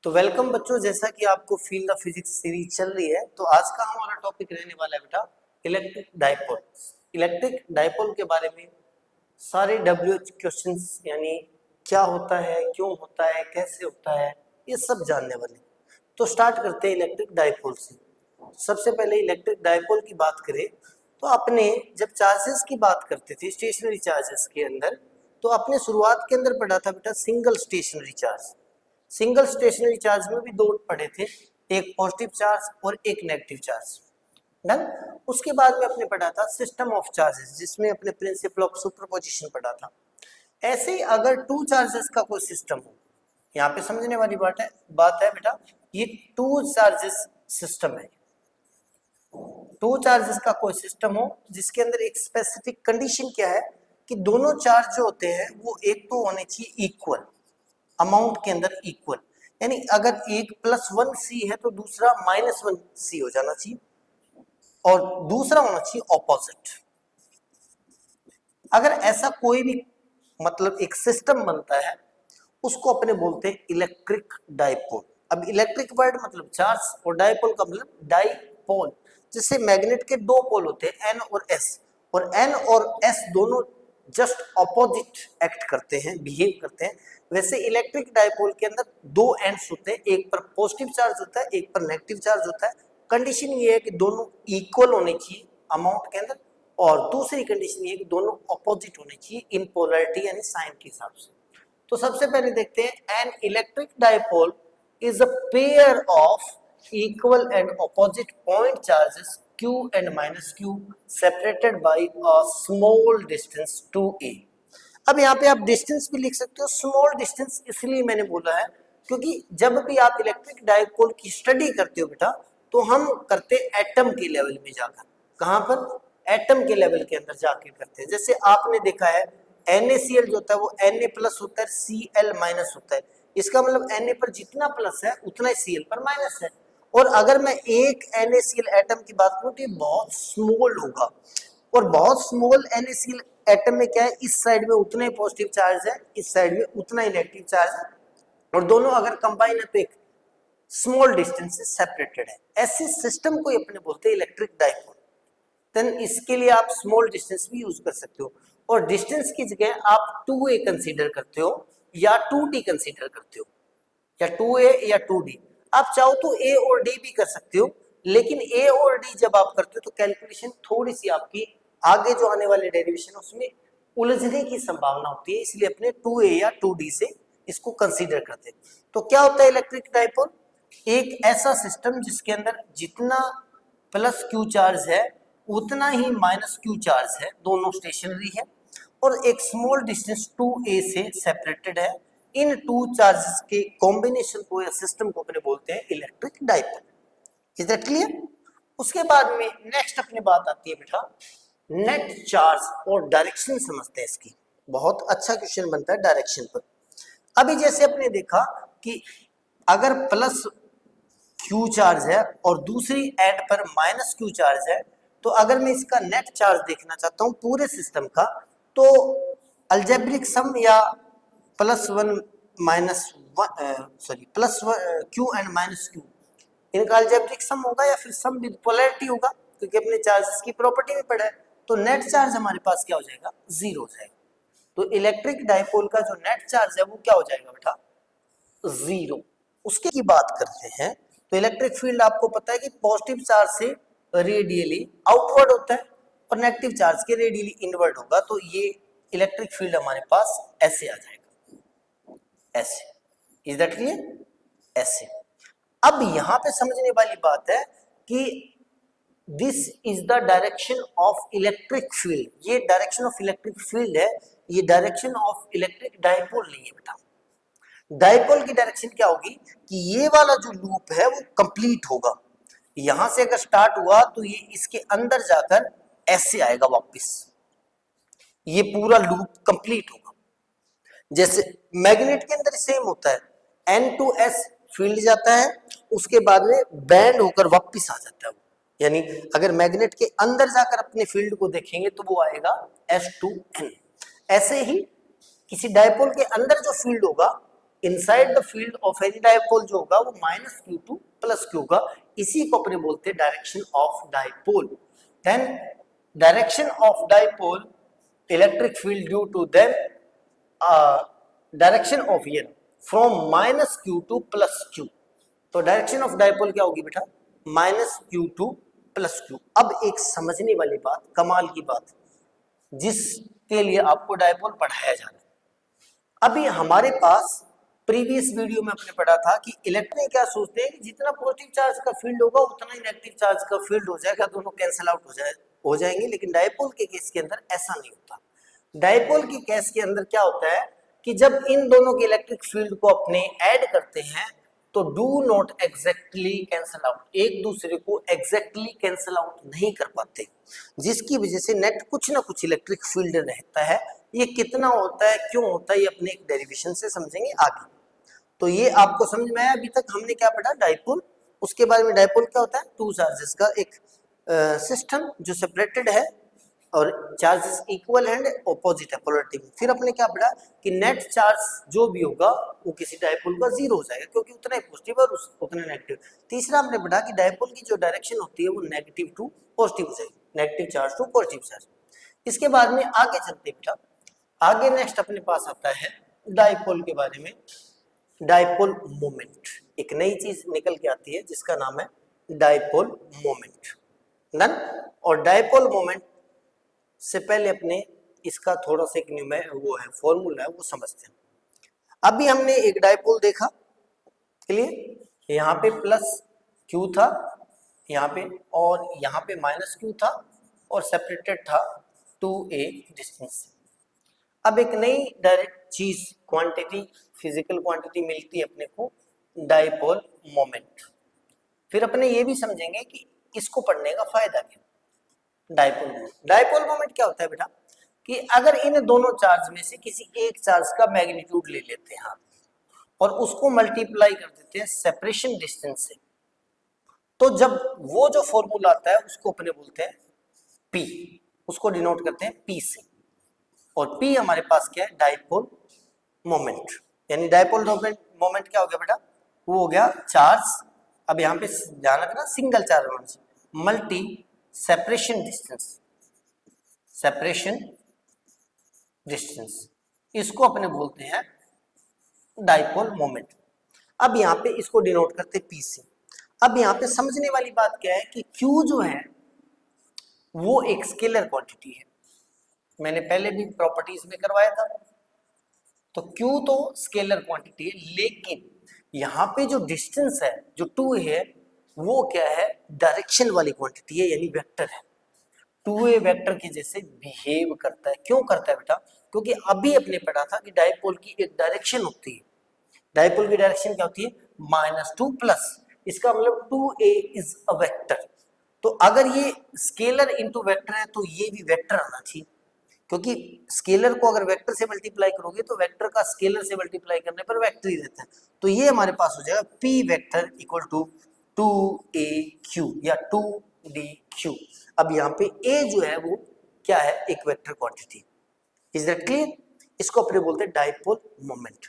तो वेलकम बच्चों, जैसा कि आपको फील्ड ऑफ फिजिक्स सीरीज चल रही है, तो आज का हमारा टॉपिक रहने वाला है बेटा इलेक्ट्रिक डाइपोल। इलेक्ट्रिक डाइपोल के बारे में सारे WH क्वेश्चंस, यानी क्या होता है, क्यों होता है, कैसे होता है, ये सब जानने वाले। तो स्टार्ट करते हैं इलेक्ट्रिक डाइपोल से। सबसे पहले इलेक्ट्रिक डाइपोल की बात करें तो अपने जब चार्जेस की बात करते थे स्टेशनरी चार्जेस के अंदर, तो अपने शुरुआत के अंदर पढ़ा था बेटा single stationary charge. Single stationary charge में भी दो पढ़े थे, एक पॉजिटिव चार्ज और एक नेगेटिव चार्ज। डन। उसके बाद में अपने पढ़ा था सिस्टम ऑफ चार्जेस, जिसमें अपने प्रिंसिपल ऑफ सुपरपोजिशन पढ़ा था। ऐसे ही अगर टू चार्जेस का कोई सिस्टम हो, यहाँ पे समझने वाली बात है बेटा, ये टू चार्जेस सिस्टम है। टू चार्जेस का कोई सिस्टम हो जिसके अंदर एक स्पेसिफिक कंडीशन क्या है कि दोनों चार्ज जो होते हैं वो एक तो होने चाहिए इक्वल अमाउंट के अंदर, इक्वल। यानी अगर एक +1c है तो दूसरा -1c हो जाना चाहिए, और दूसरा होना चाहिए ऑपोजिट। अगर ऐसा कोई भी मतलब एक सिस्टम बनता है उसको अपने बोलते हैं इलेक्ट्रिक डाइपोल। अब इलेक्ट्रिक वर्ड मतलब चार्ज और डाइपोल का मतलब डाइपोल। जैसे मैग्नेट के दो पोल होते हैं N और S, और N और S दोनों जस्ट ऑपोजिट एक्ट करते हैं, बिहेव करते हैं। वैसे इलेक्ट्रिक डाइपोल के अंदर दो एंड्स होते हैं, एक पर पॉजिटिव चार्ज होता है, एक पर नेगेटिव चार्ज होता है। कंडीशन ये है कि दोनों इक्वल होने चाहिए अमाउंट के अंदर, और दूसरी कंडीशन ये है कि दोनों ऑपोजिट होने चाहिए इन पोलैरिटी यानी साइन के हिसाब से। तो सबसे पहले देखते हैं, an electric dipole is a pair of equal and opposite point charges q and -q separated by a small distance 2a। अब यहाँ पे आप डिस्टेंस भी लिख सकते हो, स्मॉल डिस्टेंस इसलिए मैंने बोला है क्योंकि जब भी आप इलेक्ट्रिक डाइपोल की स्टडी करते हो बेटा, तो हम करते एटम के लेवल में जाकर। कहाँ पर? एटम के लेवल के अंदर जाके करते हैं। जैसे आपने देखा है NaCl जो होता है वो Na+ होता है, Cl- होता है। इसका मतलब Na पर जितना प्लस है उतना ही Cl पर माइनस है। और अगर मैं एक NaCl एटम की बात करूं तो ये बहुत स्मॉल होगा, और बहुत स्मॉल NaCl एटम में क्या है, इस साइड में उतना ही पॉजिटिव चार्ज है, इस साइड में उतना ही नेगेटिव चार्ज है, और दोनों अगर कंबाइन है तो एक स्मॉल डिस्टेंस से सेपरेटेड है। ऐसे सिस्टम को अपने बोलते हैं इलेक्ट्रिक डाइपोल। देन इसके लिए आप स्मॉल डिस्टेंस भी यूज कर सकते हो, और डिस्टेंस की जगह आप 2a कंसीडर करते हो या 2d कंसीडर करते हो, या 2a या 2d। आप चाहो तो a और d भी कर सकते हो, लेकिन a और d जब आप करते हो तो कैलकुलेशन थोड़ी सी आपकी आगे जो आने वाले डेरिवेशन उसमें उलझने की संभावना होती है, इसलिए अपने 2a या 2d से इसको कंसीडर करते हैं। तो क्या होता है इलेक्ट्रिक डाइपोल? एक ऐसा सिस्टम जिसके अंदर जितना +q चार्ज है उतना ही -q चार्ज है, दोनों स्टेशनरी है, और एक स्मॉल डिस्टेंस 2a से सेपरेटेड है। इन टू चार्जेस के कॉम्बिनेशन को या सिस्टम को अपने बोलते हैं electric dipole. Is that clear? उसके बाद में नेक्स्ट अपनी बात आती है बेटा नेट चार्ज और डायरेक्शन समझते हैं इसकी। बहुत अच्छा क्वेश्चन बनता है डायरेक्शन पर। अभी जैसे अपने देखा कि अगर +q चार्ज है और दूसरी एंड पर -q चार्ज है, तो अगर मैं इसका नेट चार्ज देखना चाहता हूं पूरे सिस्टम का, तो अलजेब्रिक सम या +1 q एंड -q, इनका अलजेब्रिक सम होगा या फिर सम विद पोलैरिटी होगा, क्योंकि अपने चार्जेस की प्रॉपर्टी में पढ़ा है। तो नेट चार्ज हमारे पास क्या हो जाएगा? 0 हो जाएगा। तो इलेक्ट्रिक डाइपोल का जो नेट चार्ज है वो क्या हो जाएगा बेटा? 0। उसके की बात करते हैं तो इलेक्ट्रिक फील्ड आपको पता है कि पॉजिटिव चार्ज से रेडियली आउटवर्ड होता है और नेगेटिव चार्ज के रेडियली इनवर्ड होगा। तो ये इलेक्ट्रिक फील्ड हमारे पास ऐसे आ जाएगा, ऐसे। Is that clear? ऐसे। अब यहां पे समझने वाली बात है कि this is the direction of electric field. ये डायरेक्शन ऑफ इलेक्ट्रिक फील्ड है, ये डायरेक्शन ऑफ इलेक्ट्रिक डाइपोल नहीं है बेटा। डाइपोल की डायरेक्शन क्या होगी कि ये वाला जो लूप है वो कंप्लीट होगा। यहां से अगर स्टार्ट हुआ तो ये इसके अंदर जाकर ऐसे आएगा वापस, ये पूरा लूप कंप्लीट होगा। जैसे मैग्नेट के अंदर सेम होता है, N to S फील्ड जाता है, उसके बाद में बैंड होकर वापस आ जाता है। यानी अगर मैग्नेट के अंदर जाकर अपने फील्ड को देखेंगे तो वो आएगा S to N। ऐसे ही किसी डाइपोल के अंदर जो फील्ड होगा inside the field of any dipole जो होगा वो minus q to plus q होगा, इसी को अपने बोलते हैं direction of dipole. Then direction of dipole electric field due to them direction of ear from minus q to plus q. तो डायरेक्शन ऑफ डायपोल क्या होगी बेटा, minus q to plus q. अब एक समझने वाली बात, कमाल की बात, जिसके लिए आपको डायपोल पढ़ाया जा रहा है। अभी हमारे पास प्रीवियस वीडियो में आपने पढ़ा था कि इलेक्ट्रॉन क्या सोचते हैं कि जितना पॉजिटिव चार्ज का फील्ड होगा उतना ही नेगेटिव चार्ज का फील्ड हो जाएगा, दोनों कैंसिल आउट हो जाएंगे। लेकिन डायपोल के केस के अंदर ऐसा नहीं होता। डायपोल के केस के अंदर क्या होता है कि जब इन दोनों के इलेक्ट्रिक फील्ड को अपने ऐड करते हैं तो do not exactly cancel out, एक दूसरे को एग्जैक्टली कैंसिल आउट नहीं कर पाते, जिसकी वजह से नेट कुछ ना कुछ इलेक्ट्रिक फील्ड रहता है। ये कितना होता है, क्यों होता है, ये अपने एक डेरिवेशन से समझेंगे आगे। तो ये आपको समझ में आया। अभी तक हमने क्या पढ़ा, डायपोल, उसके बारे में डायपोल क्या होता है, टू चार्जेस का एक सिस्टम जो सेपरेटेड है और चार्जेस इक्वल एंड ऑपोजिट है पोलैरिटी में। फिर अपने क्या पढ़ा कि नेट चार्ज जो भी होगा वो किसी डायपोल का जीरो हो जाएगा, क्योंकि उतना ही पॉजिटिव और उतना नेगेटिव। तीसरा हमने पढ़ा कि डायपोल की जो डायरेक्शन होती है वो नेगेटिव टू पॉजिटिव हो जाएगी, negative charge to positive charge. इसके बाद में आगे चलते बेटा, आगे नेक्स्ट अपने पास आता है डायपोल के बारे में, डायपोल मोमेंट। एक नई चीज निकल के आती है जिसका नाम है डायपोल मोमेंट। डन। और डायपोल मोमेंट से पहले अपने इसका थोड़ा सा एक वो है फॉर्मूला है, वो समझते हैं। अभी हमने एक डायपोल देखा, क्लियर, यहाँ पे प्लस क्यू था यहाँ पे, और यहाँ पे माइनस क्यू था, और सेपरेटेड था 2a डिस्टेंस। अब एक नई डायरेक्ट चीज, क्वांटिटी, फिजिकल क्वांटिटी मिलती है अपने को, डायपोल मोमेंट। फिर अपने ये भी समझेंगे कि इसको पढ़ने का फायदा क्या। डायपोल मोमेंट, डायपोल मोमेंट क्या होता है बेटा कि अगर इन दोनों चार्ज में से किसी एक चार्ज का मैग्नीट्यूड ले लेते हैं और उसको मल्टीप्लाई कर देते हैं सेपरेशन डिस्टेंस से, तो जब वो जो फॉर्मूला आता है उसको अपने बोलते हैं P, उसको डिनोट करते हैं P से। और P हमारे पास क्या है, डायपोल मोमेंट। यानी डायपोल मोमेंट क्या हो गया बेटा, वो हो गया चार्ज, अब यहाँ पे ध्यान रखना सिंगल चार्ज होना चाहिए, multi separation distance, separation distance, इसको अपने बोलते हैं डायपोल मोमेंट। अब यहाँ पे इसको डिनोट करते हैं P से। अब यहाँ पे समझने वाली बात क्या है कि Q जो है वो एक स्केलर क्वांटिटी है, मैंने पहले भी प्रॉपर्टीज में करवाया था। तो Q तो स्केलर क्वांटिटी है, लेकिन यहाँ पे जो डिस्टेंस है जो 2 है वो क्या है, डायरेक्शन वाली क्वांटिटी है, यानी वेक्टर है। 2a वेक्टर के जैसे बिहेव करता है। क्यों करता है बेटा, क्योंकि अभी अपने पढ़ा था कि डायपोल की एक डायरेक्शन होती है, डायपोल की डायरेक्शन क्या होती है, -2 प्लस, इसका मतलब 2a इज अ वेक्टर। तो अगर ये स्केलर इनटू वेक्टर है तो ये भी वेक्टर आना चाहिए, क्योंकि स्केलर को अगर वेक्टर से मल्टीप्लाई करोगे तो वेक्टर का स्केलर से मल्टीप्लाई करने पर वेक्टर ही रहता है। तो ये हमारे पास हो जाएगा P vector equal to 2aq या 2dq। अब यहाँ पे a जो है वो क्या है, एक vector quantity. Is that clear? इसको अपने बोलते हैं डायपोल मोमेंट।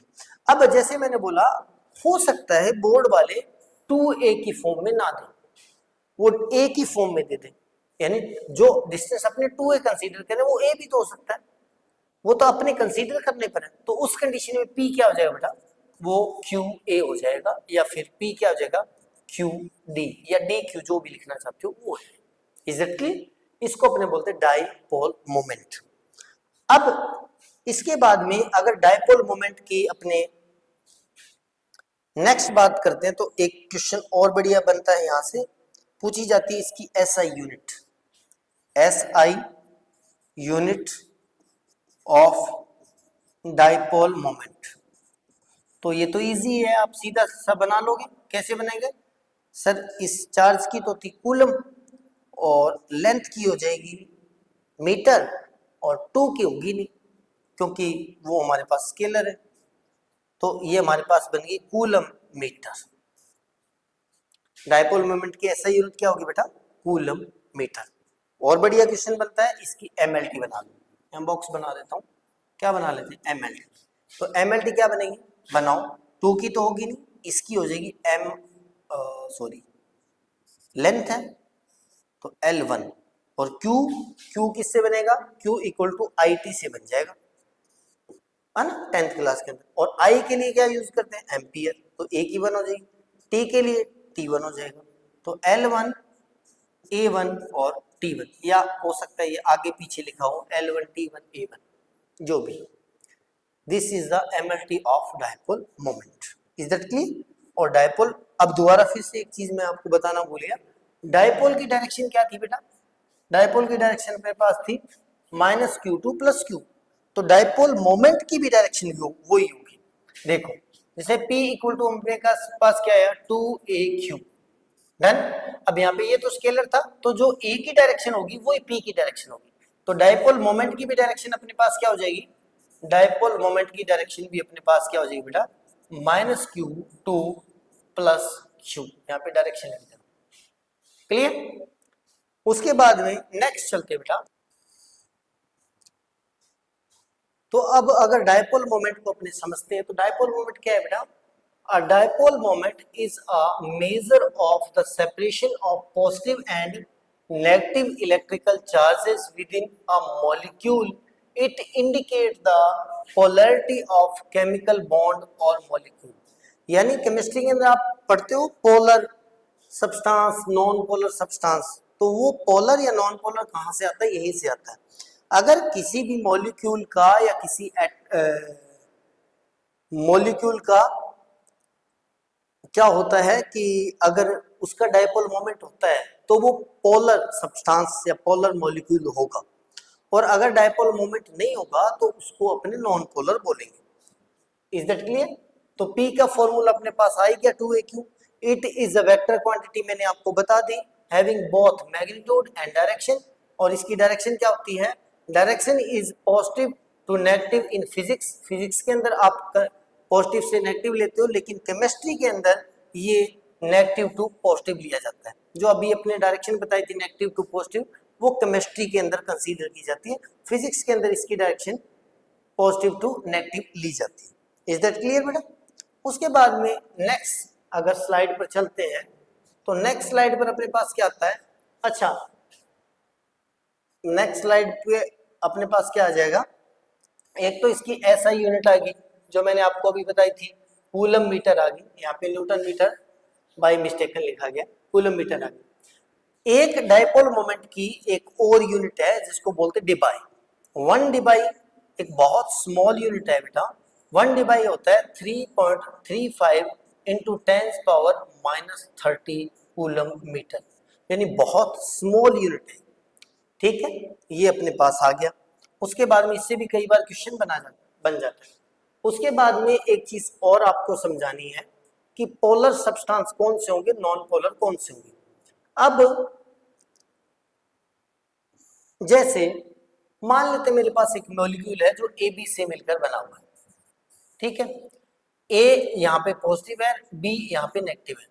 अब जैसे मैंने बोला, हो सकता है बोर्ड वाले 2a की फॉर्म में ना दें, वो a की फॉर्म में दे दें, यानी जो डिस्टेंस अपने 2a कंसीडर करें वो a भी तो हो सकता है, वो तो अपने कंसीडर करने पर है। तो उस कंडीशन में P क्या हो जाएगा बेटा, वो QA हो जाएगा, या फिर P क्या हो जाएगा, QD या DQ, जो भी लिखना चाहते हो वो है। Is it clear? इसको अपने बोलते हैं डायपोल मोमेंट। अब इसके बाद में अगर डायपोल मोमेंट की अपने नेक्स्ट बात करते हैं तो एक क्वेश्चन और बढ़िया बनता है, यहां से पूछी जाती है इसकी SI unit, SI unit of dipole moment. तो ये तो इजी है, आप सीधा सा बना लोगे। कैसे बनेंगे सर, इस चार्ज की तो थी कूलम और लेंथ की हो जाएगी मीटर, और 2 की होगी नहीं क्योंकि वो हमारे पास स्केलर है, तो ये हमारे पास बन गई कूलम मीटर। डायपोल मोमेंट की SI यूनिट क्या होगी बेटा, कूलम मीटर। और बढ़िया क्वेश्चन बनता है, इसकी MLT बना लो, M बॉक्स बना देता हूं, क्या बना लेते हैं, MLT। तो MLT क्या बनेगी, बनाओ, 2 की तो होगी नहीं, इसकी हो जाएगी लेंथ है तो L1, और Q किससे बनेगा, Q इक्वल टू IT से बन जाएगा, है ना, 10th क्लास के अंदर। और I के लिए क्या यूज करते हैं, एम्पियर, तो A1 हो जाएगी, T के लिए T1 हो जाएगा, तो L1 A1 और T1, या हो सकता है ये आगे पीछे लिखा हो L1 T1 A1, जो भी। This is the MLT of dipole moment, is that clear. और डायपोल, अब दोबारा फिर से एक चीज मैं आपको बताना भूल गया, डायपोल की डायरेक्शन क्या थी बेटा, डायपोल की डायरेक्शन मेरे पास थी -Q2 + Q, तो डायपोल मोमेंट की भी डायरेक्शन वही होगी। देखो जैसे P इक्वल टू अपने पास क्या है 2AQ, डन। अब यहाँ पे ये तो स्केलर था, तो जो A की डायरेक्शन होगी वही P की डायरेक्शन होगी, तो डायपोल मोमेंट की भी डायरेक्शन अपने पास क्या हो जाएगी, डायपोल मोमेंट की डायरेक्शन भी अपने पास क्या हो जाएगी बेटा, -Q2 + Q, यहाँ पे डायरेक्शन लिख देना, क्लियर। उसके बाद में नेक्स्ट चलते बेटा, तो अब अगर डायपोल मोमेंट को अपने समझते हैं, तो डायपोल मोमेंट क्या है बेटा, a dipole moment is a measure of the separation of positive and negative electrical charges within a molecule. It indicates the polarity of chemical bond or molecule. यानी chemistry के अंदर आप पढ़ते हो polar substance, non polar substance, तो वो polar या non polar कहाँ से आता है, यहीं से आता है। अगर किसी भी मॉलिक्यूल का या किसी मॉलिक्यूल का क्या होता है कि अगर उसका डायपोल मोमेंट होता है तो वो पोलर सब्सटेंस या पोलर मॉलिक्यूल होगा, और अगर डायपोल मोमेंट नहीं होगा तो उसको अपने नॉन पोलर बोलेंगे। Is that clear. तो P का फॉर्मूला अपने पास आई क्या, 2AQ। It is a vector quantity, मैंने आपको बता दी, having both magnitude and direction, और इसकी डायरेक्शन क्या होती है, direction is positive to negative in physics, physics के अंदर आप पॉजिटिव से नेगेटिव लेते हो, लेकिन केमिस्ट्री के अंदर ये नेगेटिव टू पॉजिटिव लिया जाता है। जो अभी अपने डायरेक्शन बताई थी नेगेटिव टू पॉजिटिव, वो केमिस्ट्री के अंदर कंसीडर की जाती है, फिजिक्स के अंदर इसकी डायरेक्शन पॉजिटिव टू नेगेटिव ली जाती है। इज दैट क्लियर बेटा। उसके बाद में नेक्स्ट अगर स्लाइड पर चलते हैं, तो नेक्स्ट स्लाइड पर अपने पास क्या आता है, अच्छा नेक्स्ट स्लाइड पे अपने पास क्या आ जाएगा, एक तो इसकी SI यूनिट आ गई जो मैंने आपको अभी बताई थी, कूलम मीटर आ गई, यहाँ पे न्यूटन मीटर बाय मिस्टेकन लिखा गया, कूलम मीटर आ गई। एक डायपोल मोमेंट की एक और यूनिट है जिसको बोलते डिबाई। 1 डिबाई एक बहुत स्मॉल यूनिट है बेटा, 1 डिबाई होता है 3.35 × 10⁻³ कूलम मीटर, यानी बहुत स्मॉल यूनिट है, ठीक है, ये अपने पास आ गया। उसके बाद में इससे भी कई बार क्वेश्चन बन जाता है। उसके बाद में एक चीज और आपको समझानी है कि पोलर सब्सटेंस कौन से होंगे, नॉन पोलर कौन से होंगे। अब जैसे मान लेते मेरे पास एक मॉलिक्यूल है जो AB से मिलकर बना हुआ है, ठीक है, A यहाँ पे पॉजिटिव है, B यहाँ पे नेगेटिव है।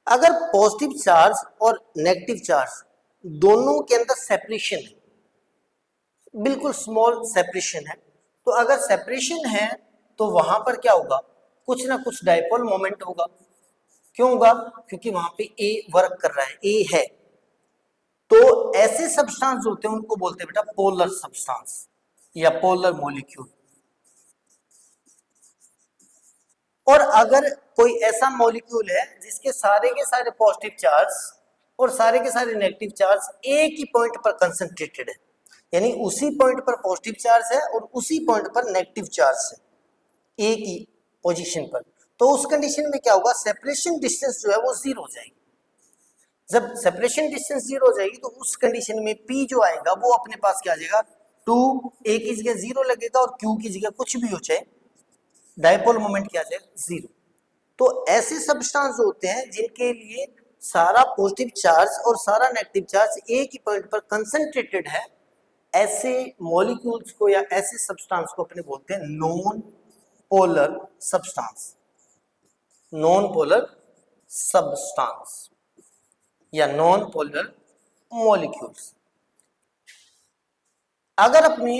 अगर पॉजिटिव चार्ज और नेगेटिव चार्ज दोनों के अंदर सेपरेशन है, बिल्कुल स्मॉल सेपरेशन है, तो अगर सेपरेशन है तो वहां पर क्या होगा, कुछ ना कुछ डायपोल मोमेंट होगा। क्यों होगा, क्योंकि वहां पे A वर्क कर रहा है, A है। तो ऐसे सब्सटेंस होते हैं उनको बोलते हैं बेटा पोलर सब्सटेंस या पोलर मॉलिक्यूल। और अगर कोई ऐसा मॉलिक्यूल है जिसके सारे के सारे पॉजिटिव चार्ज और सारे के सारे नेगेटिव चार्ज एक ही पॉइंट पर कंसंट्रेटेड है, यानी उसी पॉइंट पर पॉजिटिव चार्ज है और उसी पॉइंट पर नेगेटिव चार्ज है एक ही पोजीशन पर, तो उस कंडीशन में क्या होगा, सेपरेशन डिस्टेंस जो है वो 0 हो जाएगी। जब सेपरेशन डिस्टेंस 0 हो जाएगी तो उस कंडीशन में P जो आएगा वो अपने पास क्या आ जाएगा, 2, A की जगह 0 लगेगा और Q की जगह कुछ भी हो जाए, डायपोल मोमेंट क्या आ जाएगा, 0। तो ऐसे सब्सटेंस होते हैं जिनके लिए सारा पॉजिटिव चार्ज और सारा नेगेटिव चार्ज एक ही पॉइंट पर कंसंट्रेटेड है, ऐसे मॉलिक्यूल्स को या ऐसे सब्सटेंस को अपने बोलते हैं non polar substance, non polar substance या नॉन पोलर मॉलिक्यूल्स। अगर अपने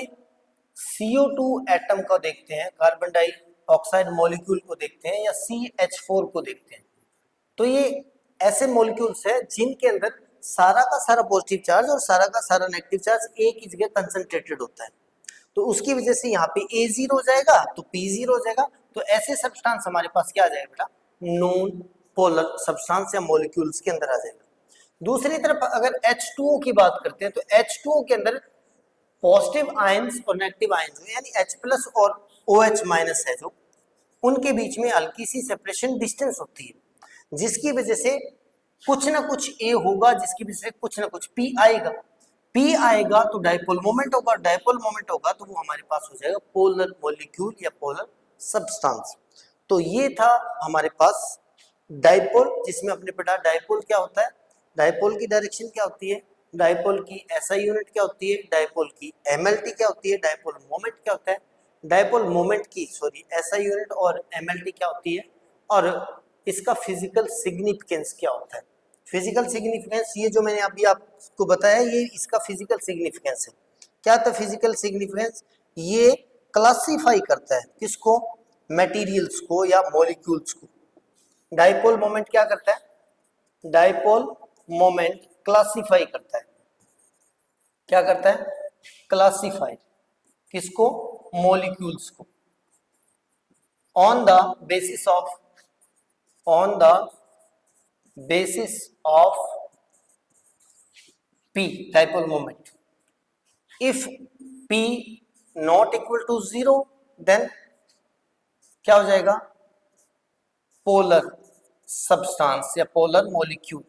CO2 एटम को देखते हैं, कार्बन डाइऑक्साइड मॉलिक्यूल को देखते हैं, या CH4 को देखते हैं, तो ये ऐसे मॉलिक्यूल्स है जिनके अंदर सारा का सारा पॉजिटिव चार्ज और सारा का सारा नेगेटिव चार्ज एक ही जगह कंसंट्रेटेड होता है। तो उसकी वजह से यहाँ पे A0 हो जाएगा तो P0 हो जाएगा। तो ऐसे सब्सटेंस हमारे पास क्या आ जाएगा बेटा, नॉन पोलर सब्सटेंस या मॉलिक्यूल्स के अंदर आ जाएगा। दूसरी तरफ अगर H2O की बात करते हैं तो H2O के अंदर पॉजिटिव आयंस और नेगेटिव आयंस यानी H+ और OH- है जो, उनके बीच में हल्की सी सेपरेशन डिस्टेंस होती है, जिसकी वजह से कुछ ना कुछ A होगा, जिसकी वजह से कुछ ना कुछ P आएगा। P आएगा तो डाइपोल मोमेंट होगा, डाइपोल मोमेंट होगा तो वो हमारे पास हो जाएगा पोलर मॉलिक्यूल या पोलर सब्सटेंस। तो ये था हमारे पास डाइपोल, जिसमें अपने पढ़ा डाइपोल क्या होता है, डाइपोल की डायरेक्शन क्या होती है, डाइपोल की SI यूनिट क्या होती है, डाइपोल की MLT क्या होती है, डाइपोल मोमेंट क्या होता है, डाइपोल मोमेंट की SI यूनिट और MLT क्या होती है, और इसका फिजिकल सिग्निफिकेंस क्या होता है। फिजिकल सिग्निफिकेंस ये जो मैंने अभी आपको बताया, ये इसका फिजिकल सिग्निफिकेंस है। क्या था फिजिकल सिग्निफिकेंस, ये क्लासिफाई करता है किसको, मटेरियल्स को या मॉलिक्यूल्स को। डाइपोल मोमेंट क्या करता है, डाइपोल मोमेंट क्लासिफाई करता है, क्या करता है, क्लासिफाई किसको, मॉलिक्यूल्स को, on the basis of, on the basis of P dipole moment. If P not equal to 0 then क्या हो जाएगा, पोलर सब्सटेंस या पोलर मॉलिक्यूल।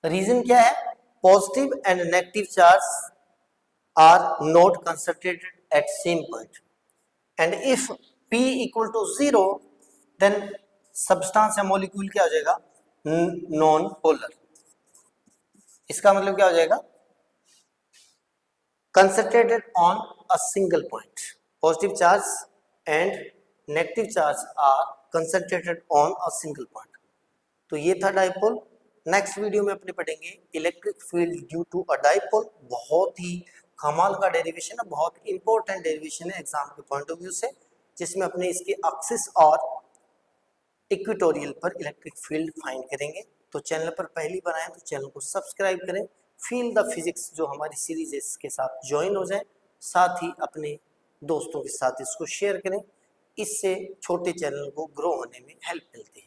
रीजन क्या है, positive and negative charge are not concentrated at same point, and if P equal to 0 then substance या molecule क्या हो जाएगा, नॉन पोलर। इसका मतलब क्या हो जाएगा, concentrated on a single point. Positive charge and negative charge are concentrated on a single point. तो ये था डाइपोल। नेक्स्ट वीडियो में अपने पढ़ेंगे electric field due to a dipole. बहुत ही कमाल का डेरिवेशन है, बहुत इंपॉर्टेंट डेरिवेशन है एग्जाम के पॉइंट ऑफ व्यू से, जिसमें अपने इसके एक्सिस और इक्वेटोरियल पर इलेक्ट्रिक फील्ड फाइंड करेंगे। तो चैनल पर पहली बार आए तो चैनल को सब्सक्राइब करें, फील द फिजिक्स जो हमारी सीरीज है इसके साथ ज्वाइन हो जाए, साथ ही अपने दोस्तों के साथ इसको शेयर करें, इससे छोटे चैनल को ग्रो होने में हेल्प मिलती है।